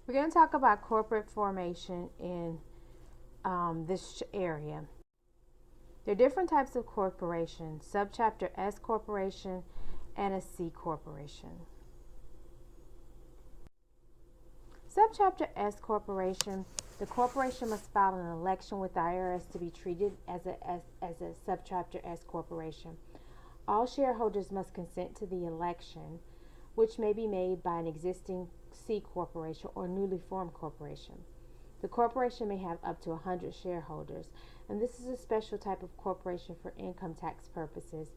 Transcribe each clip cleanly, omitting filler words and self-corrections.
We're going to talk about corporate formation in this area. There are different types of corporation: subchapter S corporation and a C corporation. Subchapter S corporation: the corporation must file an election with the IRS to be treated as a subchapter S corporation. All shareholders must consent to the election, which may be made by an existing C corporation or newly formed corporation. The corporation may have up to 100 shareholders, and this is a special type of corporation for income tax purposes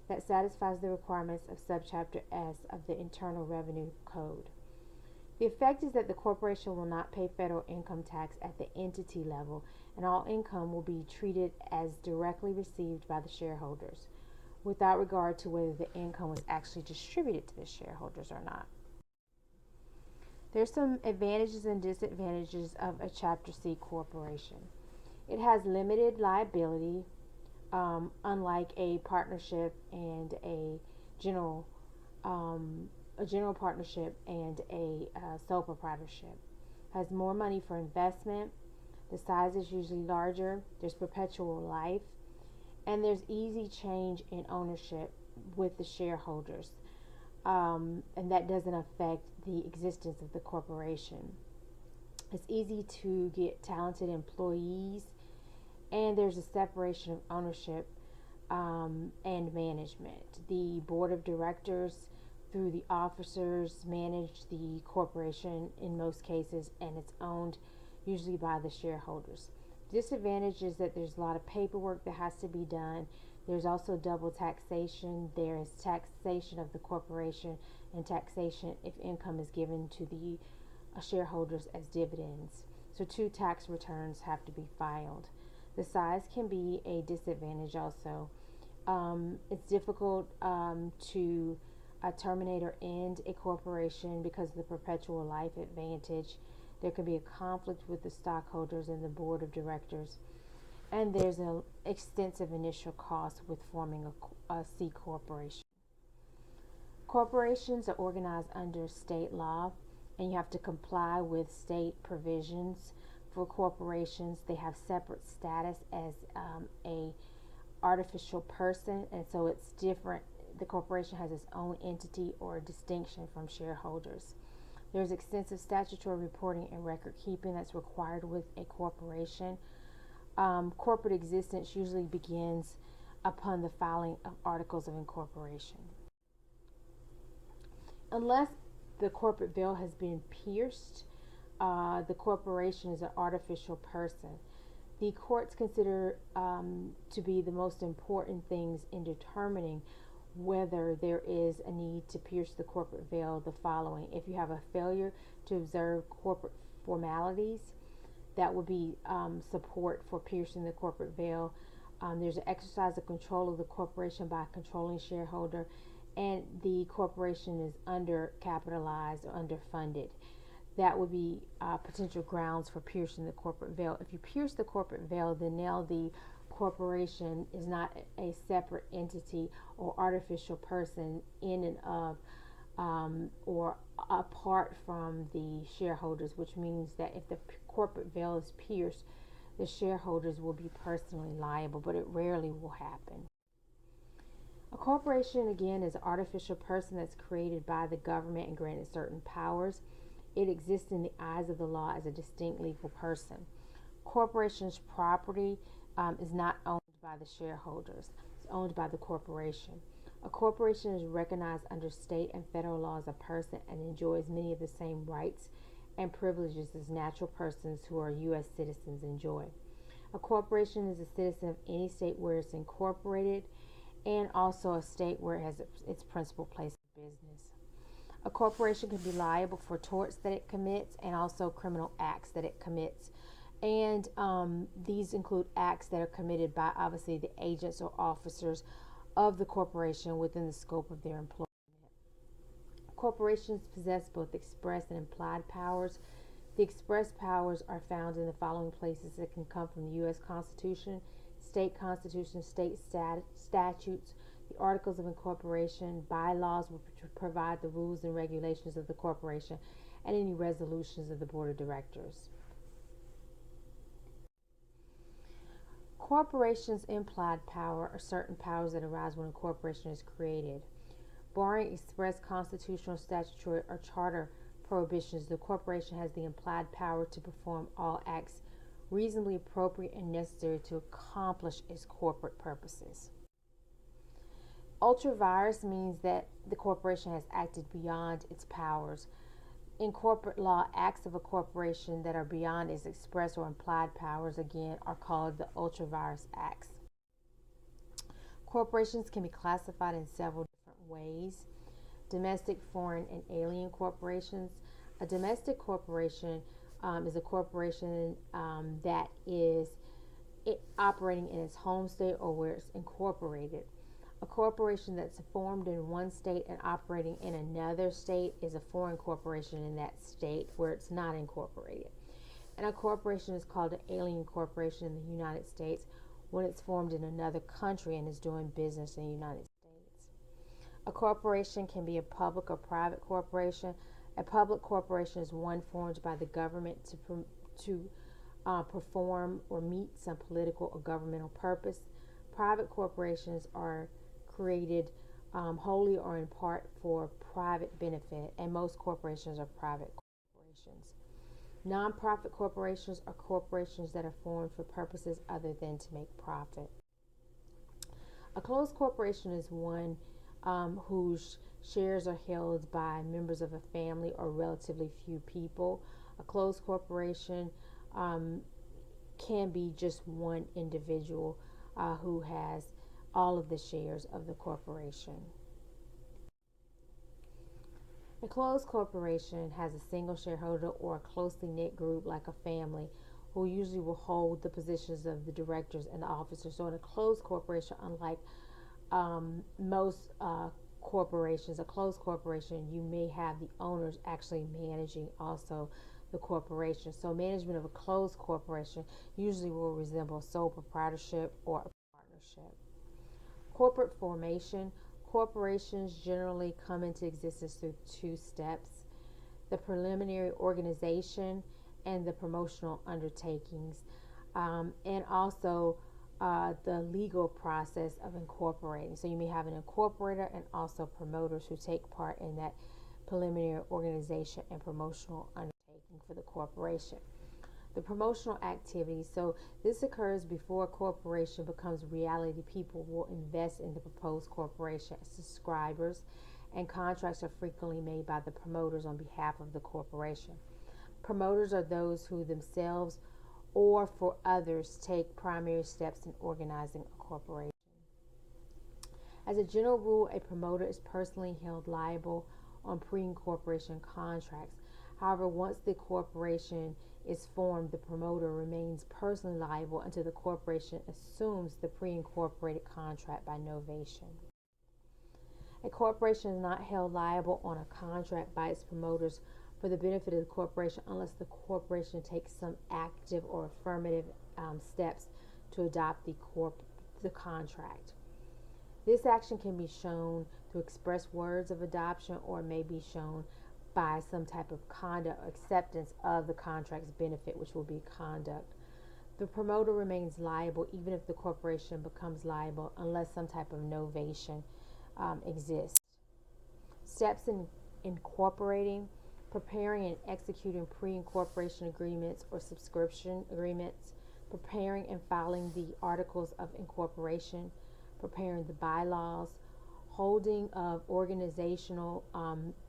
that satisfies the requirements of Subchapter S of the Internal Revenue Code. The effect is that the corporation will not pay federal income tax at the entity level, and all income will be treated as directly received by the shareholders, without regard to whether the income was actually distributed to the shareholders or not. There's some advantages and disadvantages of a Chapter C corporation. It has limited liability, unlike a partnership and a general partnership and a sole proprietorship. Has more money for investment. The size is usually larger. There's perpetual life, and there's easy change in ownership with the shareholders, and that doesn't affect the existence of the corporation. It's easy to get talented employees, and there's a separation of ownership and management. The board of directors, through the officers, manage the corporation in most cases, and it's owned usually by the shareholders. Disadvantage is that there's a lot of paperwork that has to be done. There's also double taxation. There is taxation of the corporation and taxation if income is given to the shareholders as dividends. So 2 tax returns have to be filed. The size can be a disadvantage also. It's difficult to terminate or end a corporation because of the perpetual life advantage. There can be a conflict with the stockholders and the board of directors. And there's an extensive initial cost with forming a C corporation. Corporations are organized under state law, and you have to comply with state provisions. For corporations, they have separate status as a artificial person, and so it's different. The corporation has its own entity or distinction from shareholders. There's extensive statutory reporting and record keeping that's required with a corporation. Corporate existence usually begins upon the filing of articles of incorporation. Unless the corporate veil has been pierced, the corporation is an artificial person. The courts consider to be the most important things in determining whether there is a need to pierce the corporate veil the following: if you have a failure to observe corporate formalities, that would be support for piercing the corporate veil. There's an exercise of control of the corporation by a controlling shareholder, and the corporation is undercapitalized or underfunded. That would be potential grounds for piercing the corporate veil. If you pierce the corporate veil, then now the corporation is not a separate entity or artificial person in and of or apart from the shareholders, which means that if the corporate veil is pierced, the shareholders will be personally liable, but it rarely will happen. A corporation, again, is an artificial person that's created by the government and granted certain powers. It exists in the eyes of the law as a distinct legal person. Corporation's property is not owned by the shareholders. It's owned by the corporation. A corporation is recognized under state and federal law as a person and enjoys many of the same rights and privileges as natural persons who are U.S. citizens enjoy. A corporation is a citizen of any state where it's incorporated, and also a state where it has its principal place of business. A corporation can be liable for torts that it commits and also criminal acts that it commits. And these include acts that are committed by obviously the agents or officers of the corporation within the scope of their employment. Corporations possess both express and implied powers. The express powers are found in the following places that can come from the U.S. Constitution, state statutes, the articles of incorporation, bylaws which provide the rules and regulations of the corporation, and any resolutions of the board of directors. Corporations' implied power are certain powers that arise when a corporation is created. Barring express constitutional, statutory, or charter prohibitions, the corporation has the implied power to perform all acts reasonably appropriate and necessary to accomplish its corporate purposes. Ultra vires means that the corporation has acted beyond its powers. In corporate law, acts of a corporation that are beyond its express or implied powers, again, are called the ultra vires acts. Corporations can be classified in several different ways. Domestic, foreign, and alien corporations. A domestic corporation is a corporation that is operating in its home state or where it's incorporated. A corporation that's formed in one state and operating in another state is a foreign corporation in that state where it's not incorporated. And a corporation is called an alien corporation in the United States when it's formed in another country and is doing business in the United States. A corporation can be a public or private corporation. A public corporation is one formed by the government to perform or meet some political or governmental purpose. Private corporations are created wholly or in part for private benefit, and most corporations are private corporations. Non-profit corporations are corporations that are formed for purposes other than to make profit. A closed corporation is one whose shares are held by members of a family or relatively few people. A closed corporation can be just one individual who has all of the shares of the corporation. A closed corporation has a single shareholder or a closely knit group like a family who usually will hold the positions of the directors and the officers. So in a closed corporation, unlike most corporations, a closed corporation, you may have the owners actually managing also the corporation. So management of a closed corporation usually will resemble a sole proprietorship or a partnership. Corporate formation. Corporations generally come into existence through two steps: the preliminary organization and the promotional undertakings, and also the legal process of incorporating. So you may have an incorporator and also promoters who take part in that preliminary organization and promotional undertaking for the corporation. The promotional activity, so this occurs before a corporation becomes reality. People will invest in the proposed corporation as subscribers, and contracts are frequently made by the promoters on behalf of the corporation. Promoters are those who themselves or for others take primary steps in organizing a corporation. As a general rule, a promoter is personally held liable on pre-incorporation contracts. However, once the corporation is formed, the promoter remains personally liable until the corporation assumes the pre-incorporated contract by novation. A corporation is not held liable on a contract by its promoters for the benefit of the corporation unless the corporation takes some active or affirmative steps to adopt the contract. This action can be shown through express words of adoption or may be shown by some type of conduct or acceptance of the contract's benefit, which will be conduct. The promoter remains liable even if the corporation becomes liable unless some type of novation exists. Steps in incorporating: preparing and executing pre-incorporation agreements or subscription agreements, preparing and filing the articles of incorporation, preparing the bylaws, holding of organizational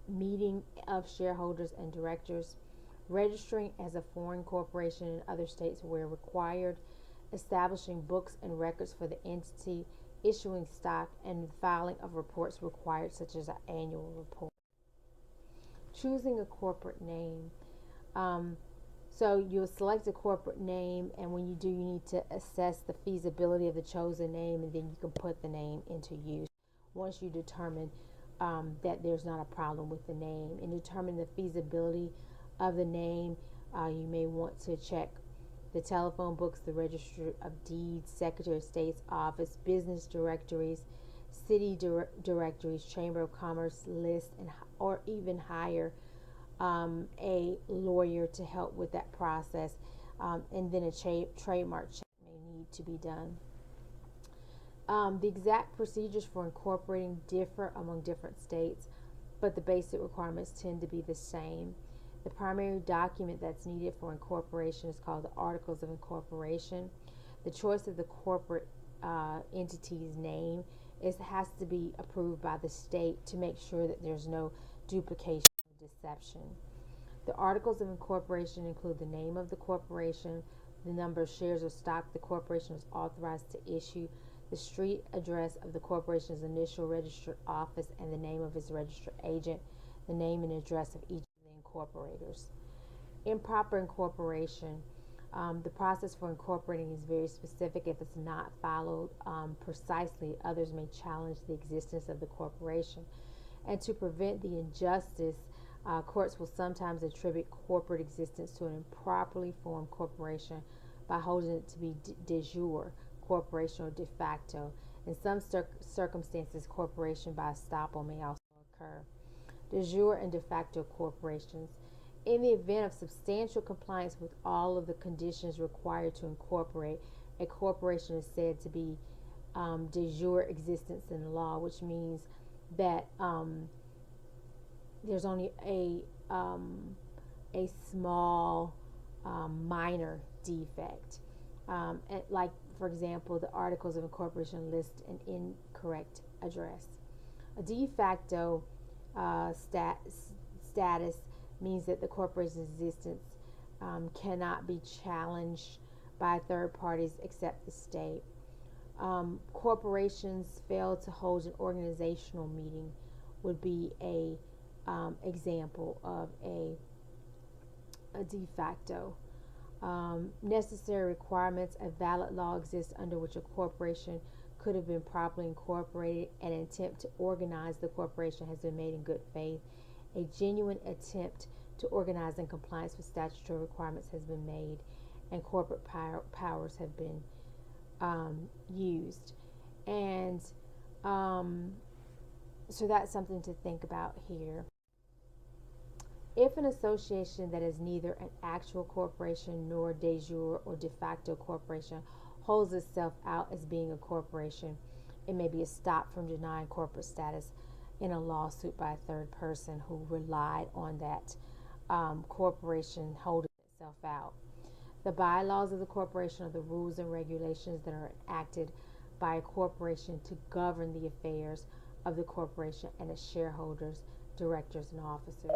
meeting of shareholders and directors, registering as a foreign corporation in other states where required, establishing books and records for the entity, issuing stock, and filing of reports required, such as an annual report. Choosing a corporate name. So you'll select a corporate name, and when you do, you need to assess the feasibility of the chosen name, and then you can put the name into use. Once you determine that there's not a problem with the name, and determine the feasibility of the name, you may want to check the telephone books, the Register of Deeds, Secretary of State's office, business directories, city directories, Chamber of Commerce lists, or even hire a lawyer to help with that process, and then a trademark check may need to be done. The exact procedures for incorporating differ among different states, but the basic requirements tend to be the same. The primary document that's needed for incorporation is called the Articles of Incorporation. The choice of the corporate entity's name has to be approved by the state to make sure that there's no duplication or deception. The Articles of Incorporation include the name of the corporation, the number of shares of stock the corporation is authorized to issue, the street address of the corporation's initial registered office and the name of its registered agent, the name and address of each of the incorporators. Improper incorporation. The process for incorporating is very specific. If it's not followed precisely, others may challenge the existence of the corporation. And to prevent the injustice, courts will sometimes attribute corporate existence to an improperly formed corporation by holding it to be de jure corporation or de facto. In some circumstances, corporation by estoppel may also occur. De jure and de facto corporations. In the event of substantial compliance with all of the conditions required to incorporate, a corporation is said to be de jure existence in law, which means that there's only a small minor defect. Like, for example, the Articles of Incorporation list an incorrect address. A de facto status means that the corporation's existence cannot be challenged by third parties except the state. Corporations fail to hold an organizational meeting would be a example of a de facto. Necessary requirements. A valid law exists under which a corporation could have been properly incorporated. An attempt to organize the corporation has been made in good faith. A genuine attempt to organize in compliance with statutory requirements has been made, and corporate powers have been used. And so that's something to think about here. If an association that is neither an actual corporation nor de jure or de facto corporation holds itself out as being a corporation, it may be stopped from denying corporate status in a lawsuit by a third person who relied on that corporation holding itself out. The bylaws of the corporation are the rules and regulations that are enacted by a corporation to govern the affairs of the corporation and its shareholders, directors, and officers.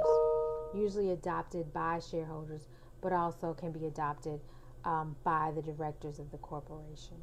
Usually adopted by shareholders, but also can be adopted by the directors of the corporation.